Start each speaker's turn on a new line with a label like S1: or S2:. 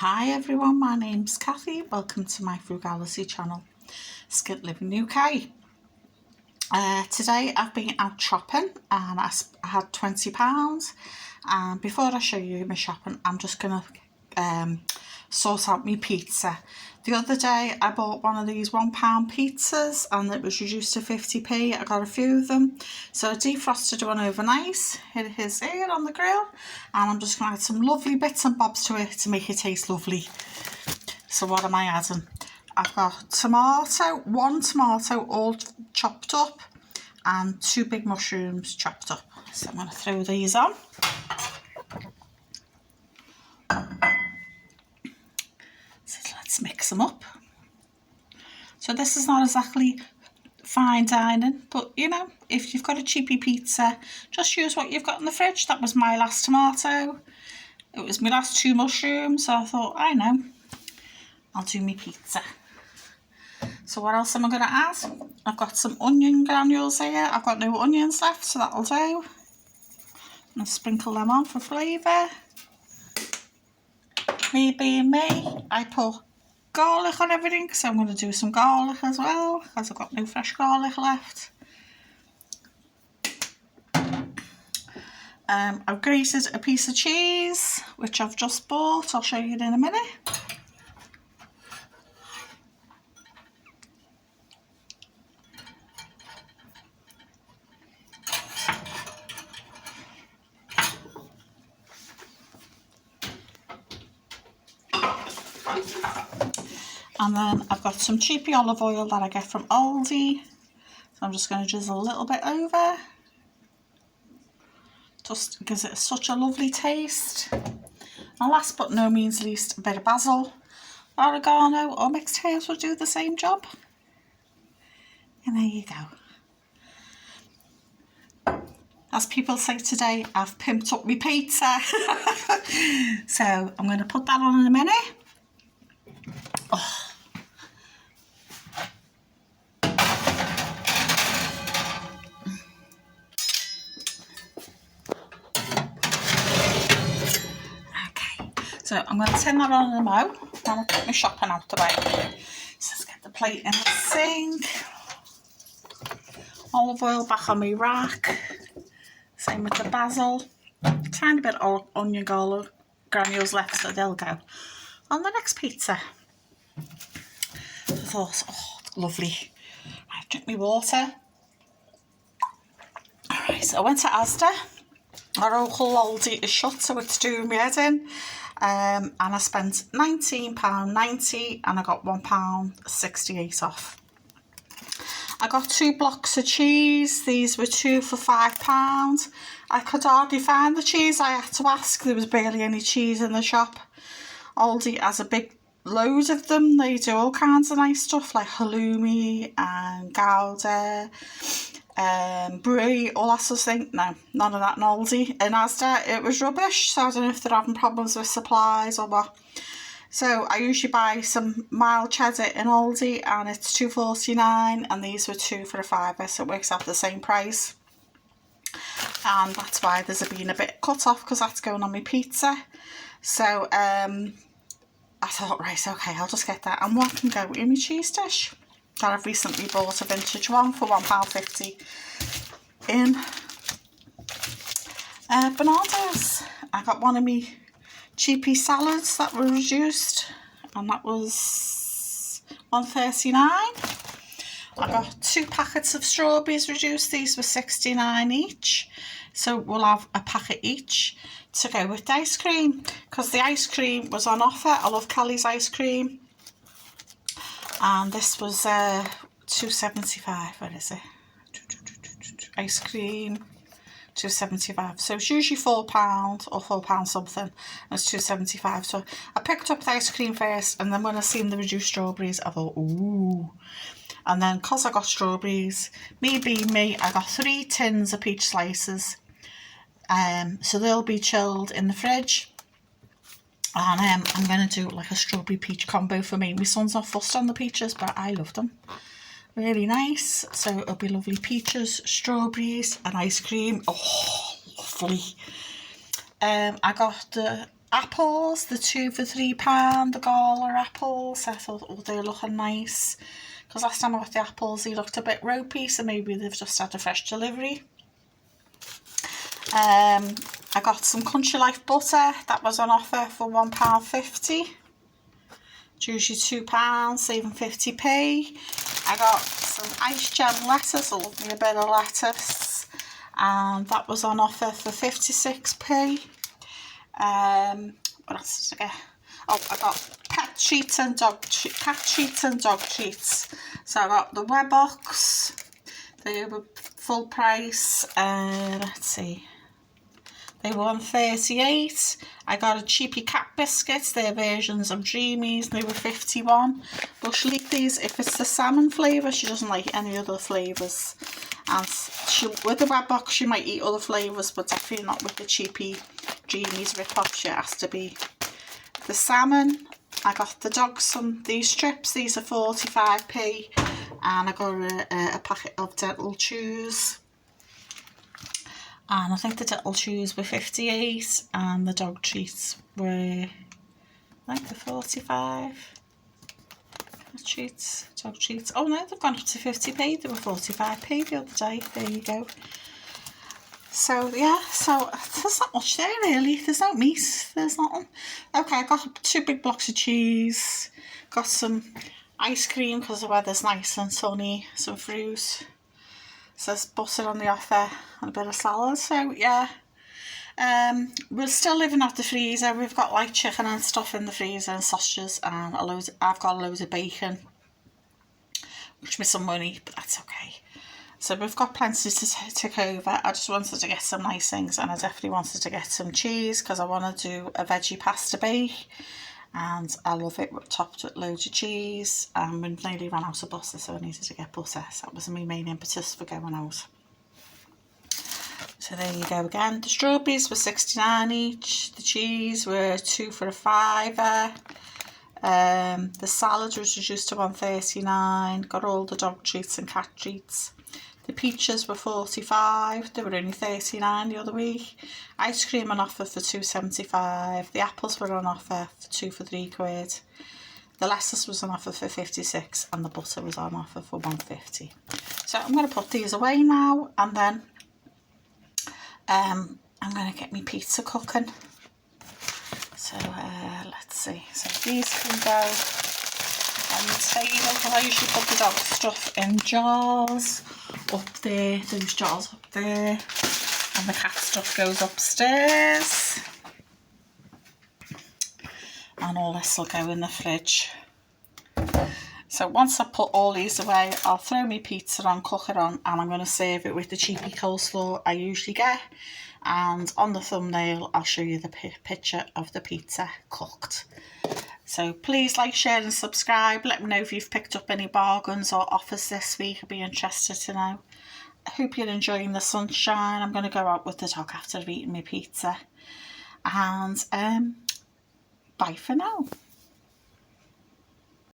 S1: Hi everyone, my name's Kathy. Welcome to my frugality channel, Skint Living UK. Today I've been out shopping and I had £20, and before I show you my shopping I'm just going to sort out my pizza. The other day I bought one of these £1 pizzas and it was reduced to 50p. I got a few of them, so I defrosted one overnight. It is here on the grill, and I'm just going to add some lovely bits and bobs to it to make it taste lovely. So what am I adding? I've got one tomato all chopped up and 2 big mushrooms chopped up. So I'm going to throw these on. So let's mix them up. So this is not exactly fine dining, but you know, if you've got a cheapy pizza, just use what you've got in the fridge. That was my last tomato. It was my last 2 mushrooms, so I thought, I know, I'll do my pizza. So what else am I going to add? I've got some onion granules here. I've got no onions left, so that'll do. I'm going to sprinkle them on for flavour. Me being me, I put garlic on everything, so I'm going to do some garlic as well, because I've got no fresh garlic left. I've grated a piece of cheese, which I've just bought. I'll show you in a minute. And then I've got some cheapy olive oil that I get from Aldi. So I'm just going to drizzle a little bit over. Just gives it such a lovely taste. And last but no means least, a bit of basil, oregano or mixed herbs will do the same job. And there you go. As people say today, I've pimped up my pizza. So I'm going to put that on in a minute. Oh. So I'm going to turn that on in a mo. Then I'll put my shopping out the way. So let's get the plate in the sink. Olive oil back on my rack. Same with the basil. Tiny bit of onion garlic granules left, so they'll go on the next pizza. I thought, oh, lovely. I drink my water. Alright, so I went to Asda. Our local Aldi is shut, so it's doing me head in. And I spent £19.90 and I got £1.68 off. I got 2 blocks of cheese. These were 2 for £5. I could hardly find the cheese. I had to ask. There was barely any cheese in the shop. Aldi has a big load of them. They do all kinds of nice stuff like halloumi and Gouda, brie, all that sort of thing. No, none of that in Aldi. In Asda, it was rubbish, so I don't know if they're having problems with supplies or what. So I usually buy some mild cheddar in Aldi and it's £2.49, and these were 2 for a £5, so it works out the same price. And that's why there's been a bit cut off, because that's going on my pizza. So I thought, right, okay, I'll just get that. And what can go in my cheese dish? That I've recently bought a vintage one for £1.50 in Bernardo's. I got one of me cheapy salads that were reduced, and that was £1.39. I got 2 packets of strawberries reduced. These were 69 each, so we'll have a packet each to go with the ice cream, because the ice cream was on offer. I love Kelly's ice cream. And this was £2.75. What is it? Ice cream, £2.75. So it's usually £4 or £4 something. And it's £2.75. So I picked up the ice cream first, and then when I seen the reduced strawberries, I thought, ooh. And then because I got strawberries, me being me, I got 3 tins of peach slices. So they'll be chilled in the fridge. And I'm going to do like a strawberry peach combo for me. My son's not fussed on the peaches, but I love them. Really nice. So it'll be lovely peaches, strawberries and ice cream. Oh, lovely. I got the apples, the 2 for £3, the Gala apples. I thought, oh, they're looking nice. Because last time I got the apples, they looked a bit ropey, so maybe they've just had a fresh delivery. I got some Country Life butter. That was on offer for £1.50. It's usually £2, saving 50p. I got some ice gem lettuce. I love me a bit of lettuce. And that was on offer for 56p. What else did I get? Oh, I got pet treats and dog treats. So I got the Webbox. They were full price. Let's see. They were on 38. I got a cheapy cat biscuits. They're versions of Dreamies. They were 51. But she'll eat these if it's the salmon flavour. She doesn't like any other flavours. And with the Webbox, she might eat other flavours, but definitely not with the cheapy Dreamies rip-off. She has to be the salmon. I got the dog some these strips. These are 45p. And I got a packet of dental chews. And I think the dental chews were 58 and the dog treats were, I think, the 45. Dog treats. Oh no, they've gone up to 50p. They were 45p the other day. There you go. So yeah, so there's not much there really. There's no meat. There's nothing. Okay, I got 2 big blocks of cheese. Got some ice cream because the weather's nice and sunny. Some fruit. Says butter on the offer and a bit of salad. So yeah, we're still living off the freezer. We've got like chicken and stuff in the freezer and sausages and I've got a load of bacon, which was some money, but that's okay. So we've got plenty to take over. I just wanted to get some nice things, and I definitely wanted to get some cheese because I want to do a veggie pasta bake. And I love it topped with loads of cheese, and we nearly ran out of butter, so I needed to get butter. So that was my main impetus for going out. So there you go again. The strawberries were 69 each. The cheese were 2 for £5. The salad was reduced to 139. Got all the dog treats and cat treats. The peaches were 45. They were only 39 the other week. Ice cream on offer for £2.75. The apples were on offer for 2 for £3. The lettuce was on offer for 56, and the butter was on offer for 150. So I'm going to put these away now, and then I'm going to get my pizza cooking. So let's see. So these can go on the table, because I usually put the dog stuff in jars up there, those jars up there, and the cat stuff goes upstairs, and all this will go in the fridge. So once I put all these away, I'll throw my pizza on, cook it on, and I'm going to serve it with the cheapy coleslaw I usually get. And on the thumbnail, I'll show you the picture of the pizza cooked. So please like, share and subscribe. Let me know if you've picked up any bargains or offers this week. I'd be interested to know. I hope you're enjoying the sunshine. I'm going to go out with the dog after I've eaten my pizza. And bye for now.